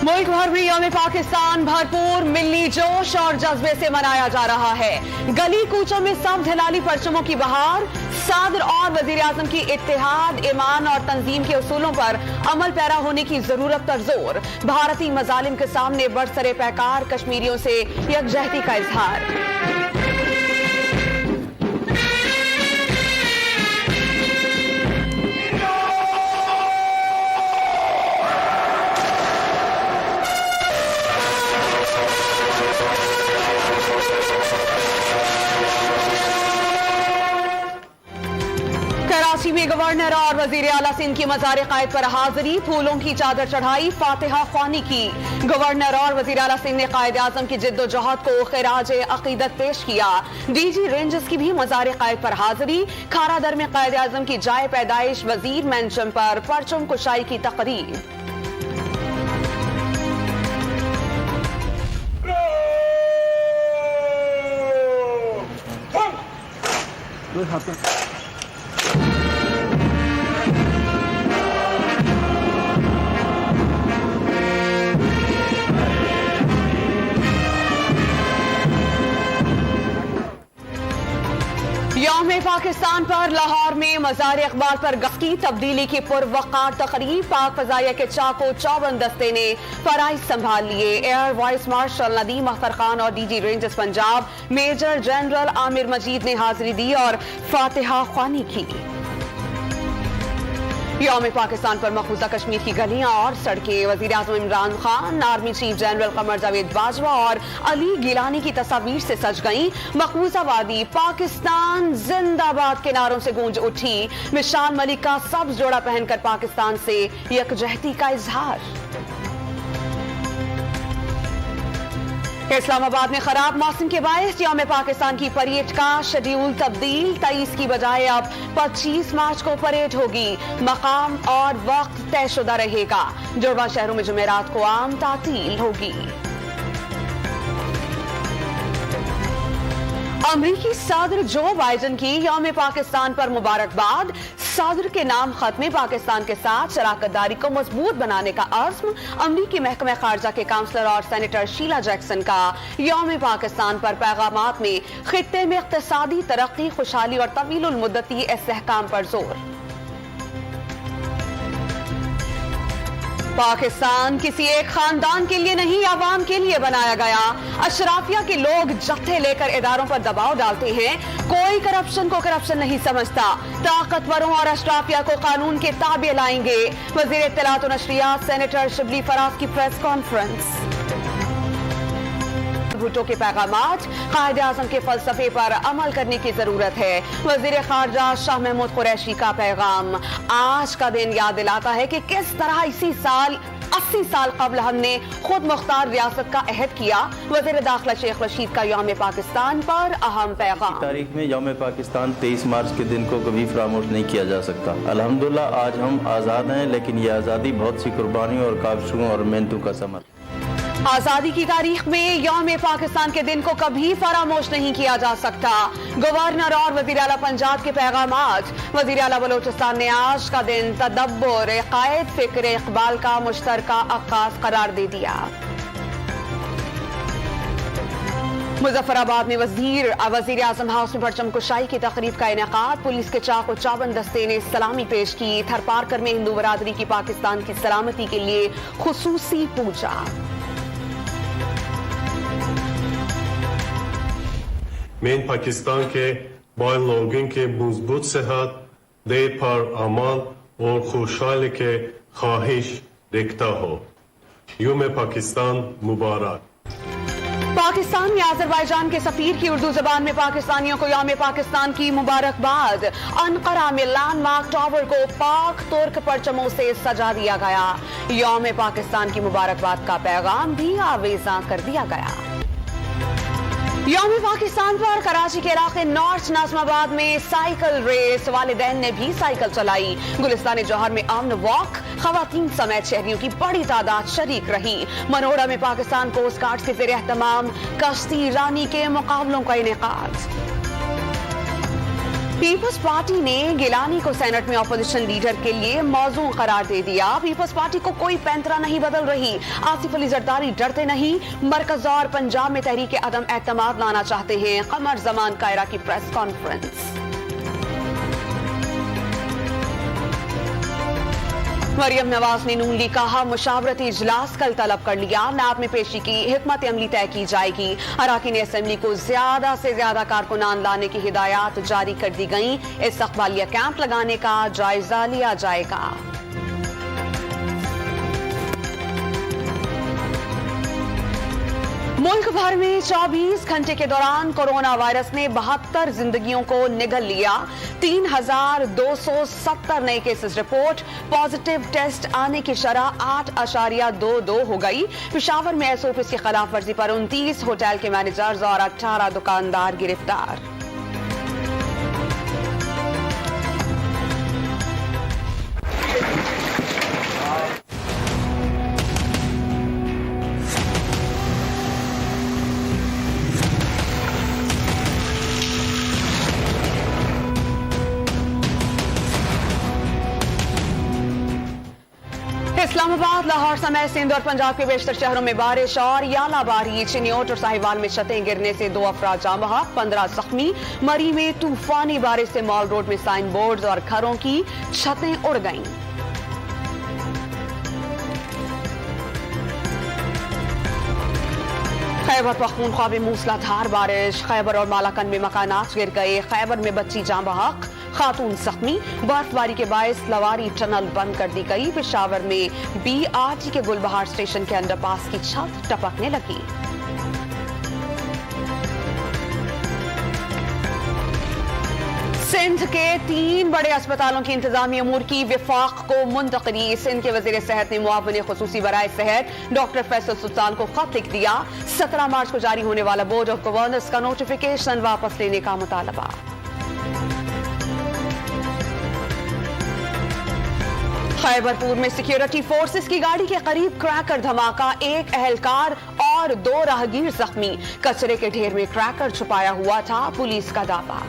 मुल्क भर में यौम पाकिस्तान भरपूर मिली जोश और जज्बे से मनाया जा रहा है। गली कूचों में सब हिलाली परचमों की बहार। सदर और वजीर आजम की इत्तेहाद, ईमान और तंजीम के उसूलों पर अमल पैरा होने की जरूरत पर जोर। भारतीय मजालिम के सामने बरसरे पैकार, कश्मीरियों से यकजहती का इजहार। कराची में गवर्नर और वजीर आला सिंध की मज़ार कायद पर हाजिरी, फूलों की चादर चढ़ाई, फातिहा ख्वानी की। गवर्नर और वजीर आला सिंध ने कायद आजम की जिद्दोजहद को खिराज अकीदत पेश किया। डीजी रेंजर्स की भी मज़ार कायद पर हाजिरी। खारादर में कायद आजम की जाए पैदाइश वजीर मैंशन पर परचम कुशाई की तकरीब। यौम पाकिस्तान पर लाहौर में मज़ार इकबाल पर गश्ती, तब्दीली की पुरवकार तकरीब। पाक फजाइया के चाको चौबंद दस्ते ने फराइज संभाल लिए। Air vice marshal Nadeem Akhtar Khan और DG rangers Punjab major general Aamir Majeed ने हाजिरी दी और फातिहा ख्वानी की। यौम पाकिस्तान पर मकबूजा कश्मीर की गलियां और सड़कें, वजीर आजम Imran Khan, army chief general Qamar Javed Bajwa और अली गिलानी की तस्वीर से सज गईं। मकबूजा वादी पाकिस्तान जिंदाबाद के नारों से गूंज उठी। मिशाल मलिक का सब्ज जोड़ा पहनकर पाकिस्तान से यकजहती का इजहार। इस्लामाबाद में खराब मौसम के बायस यौम पाकिस्तान की परेड का शेड्यूल तब्दील। 23 की बजाय अब 25 मार्च को परेड होगी। मकाम और वक्त तयशुदा रहेगा। जुड़वा शहरों में जुमेरात को आम तातील होगी। अमरीकी सदर जो बाइडेन की यौम पाकिस्तान पर मुबारकबाद। सदर के नाम खत में पाकिस्तान के साथ शराकतदारी को मजबूत बनाने का अज़्म। अमरीकी महकमा खारजा के काउंसलर और सेनेटर शीला जैक्सन का यौम पाकिस्तान पर पैगामात में खित्ते में इक़्तिसादी तरक्की, खुशहाली और तवीलुल मुद्दती इस्तेहकाम पर जोर। पाकिस्तान किसी एक खानदान के लिए नहीं, आवाम के लिए बनाया गया। अशराफिया के लोग जत्थे लेकर इदारों पर दबाव डालते हैं। कोई करप्शन को करप्शन नहीं समझता। ताकतवरों और अशराफिया को कानून के ताबे लाएंगे। वज़ीर इत्तलात व नशरियात सेनेटर शिबली फराज की प्रेस कॉन्फ्रेंस। भुट्टो के पैगामात, कायदे आज़म के फलसफे पर अमल करने की जरूरत है। वज़ीर खारजा शाह महमूद कुरैशी का पैगाम आज का दिन याद दिलाता है कि किस तरह इसी साल 80 साल कबल हमने खुद मुख्तार रियासत का अहद किया। वज़ीर दाखिला शेख रशीद का यौम पाकिस्तान पर अहम पैगाम। तारीख में यौम पाकिस्तान 23 मार्च के दिन को कभी फरामोश नहीं किया जा सकता। अल्हम्दुलिल्लाह आज हम आज़ाद हैं, लेकिन ये आज़ादी बहुत सी कुर्बानियों और काविशों और मेहनतों का समर। आजादी की तारीख में यौम पाकिस्तान के दिन को कभी फरामोश नहीं किया जा सकता। गवर्नर और वजीर आला पंजाब के पैगामात। वजीर आला बलोचिस्तान ने आज का दिन तदब्बुर, कायद, फिक्र, इकबाल का मुश्तरका आगाज करार दे दिया। मुजफ्फराबाद में वजीर आजम हाउस में परचम कुशाई की तकरीब का इनेकाद। पुलिस के चाको चौबंद दस्ते ने सलामी पेश की। थरपारकर में हिंदू बरादरी की पाकिस्तान की सलामती के लिए खुसूसी पूजा। मैं पाकिस्तान के बाल लोगों के मजबूत सेहत, देर पर अमान और खुशहाली के ख्वाहिश रखता हूँ। यौम पाकिस्तान मुबारक। पाकिस्तान में अजरबैजान के सफीर की उर्दू जबान में पाकिस्तानियों को यौम पाकिस्तान की मुबारकबाद। अनकरा में लैंडमार्क टावर को पाक तुर्क परचमों से सजा दिया गया। यौम पाकिस्तान की मुबारकबाद का पैगाम भी आवेजा कर दिया गया। यौम पाकिस्तान पर कराची के इलाके नॉर्थ नाज़िमाबाद में साइकिल रेस। वालिदैन ने भी साइकिल चलाई। गुलिस्तान जौहर में अमन वॉक। खवातीन समेत शहरियों की बड़ी तादाद शरीक रही। मनोड़ा में पाकिस्तान कोस्ट गार्ड के ज़ेर एहतमाम कश्ती रानी के मुकाबलों का इनेकाद। پیپلز پارٹی نے گیلانی کو سینٹ میں اپوزیشن لیڈر کے لیے موزوں قرار دے دیا. پیپلز پارٹی کو کوئی پینترا نہیں بدل رہی. آصف علی زرداری ڈرتے نہیں, مرکز اور پنجاب میں تحریک عدم اعتماد لانا چاہتے ہیں. قمر زمان قاہرہ کی پریس کانفرنس. مریم نواز نے نون لیگ کا مشاورتی اجلاس کل طلب کر لیا. نیب میں پیشی کی حکمت عملی طے کی جائے گی. اراکین اسمبلی کو زیادہ سے زیادہ کارکنان لانے کی ہدایات جاری کر دی گئیں. استقبالیہ کیمپ لگانے کا جائزہ لیا جائے گا. ملک بھر میں 24 گھنٹے کے دوران کورونا وائرس نے 72 زندگیوں کو نگل لیا. 3270 نئے کیسز رپورٹ. پازیٹیو ٹیسٹ آنے کی شرح 8.22 ہو گئی. پشاور میں SOPs کی خلاف ورزی پر 29 ہوٹل کے مینیجرز اور 18 دکاندار گرفتار. اسلام آباد، لاہور سمیت سندھ اور پنجاب کے بیشتر شہروں میں بارش اور یالہ باری. چنیوٹ اور ساہیوال میں چھتیں گرنے سے 2 افراد جاں بحق، 15 زخمی. مری میں طوفانی بارش سے مال روڈ میں سائن بورڈز اور گھروں کی چھتیں اڑ گئیں. خیبر پختونخوا میں موسلا دھار بارش. خیبر اور مالاکنڈ میں مکانات گر گئے. خیبر میں بچی جاں بحق، خاتون زخمی. برف باری کے باعث لواری ٹنل بند کر دی گئی. پشاور میں BRT کے گل بہار اسٹیشن کے انڈر پاس کی چھت ٹپکنے لگی. سندھ کے 3 بڑے اسپتالوں کی انتظامی امور کی وفاق کو منتقلی. سندھ کے وزیر صحت نے معاون خصوصی برائے صحت ڈاکٹر فیصل سلطان کو خط لکھ دیا. 17 مارچ کو جاری ہونے والا بورڈ آف گورنرز کا نوٹیفیکیشن واپس لینے کا مطالبہ. خیبر پور میں سیکیورٹی فورسز کی گاڑی کے قریب کریکر دھماکہ. 1 اہلکار اور 2 راہگیر زخمی. کچرے کے ڈھیر میں کریکر چھپایا ہوا تھا، پولیس کا دعویٰ.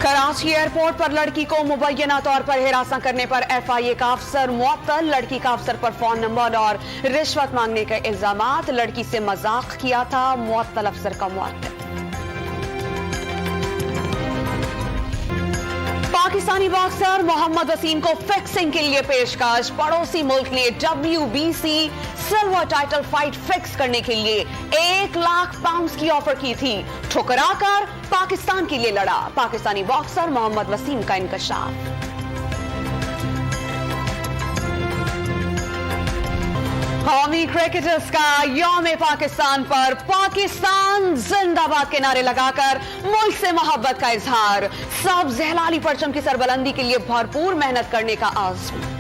کراچی ایئرپورٹ پر لڑکی کو مبینہ طور پر ہراساں کرنے پر FIA کا افسر معطل. لڑکی کا افسر پر فون نمبر اور رشوت مانگنے کے الزامات. لڑکی سے مذاق کیا تھا، معطل افسر کا معطل. پاکستانی باکسر محمد وسیم کو فکسنگ کے لیے پیشکش. پڑوسی ملک نے WBC silver title fight fix کرنے کے لیے 1 لاکھ پاؤنڈز کی آفر کی تھی. ٹھکرا کر پاکستان کے لیے لڑا. پاکستانی باکسر محمد وسیم کا انکشاف. قومی کرکٹرز کا یوم پاکستان پر پاکستان زندہ باد کے نعرے لگا کر ملک سے محبت کا اظہار. سبز ہلالی پرچم کی سربلندی کے لیے بھرپور محنت کرنے کا عزم.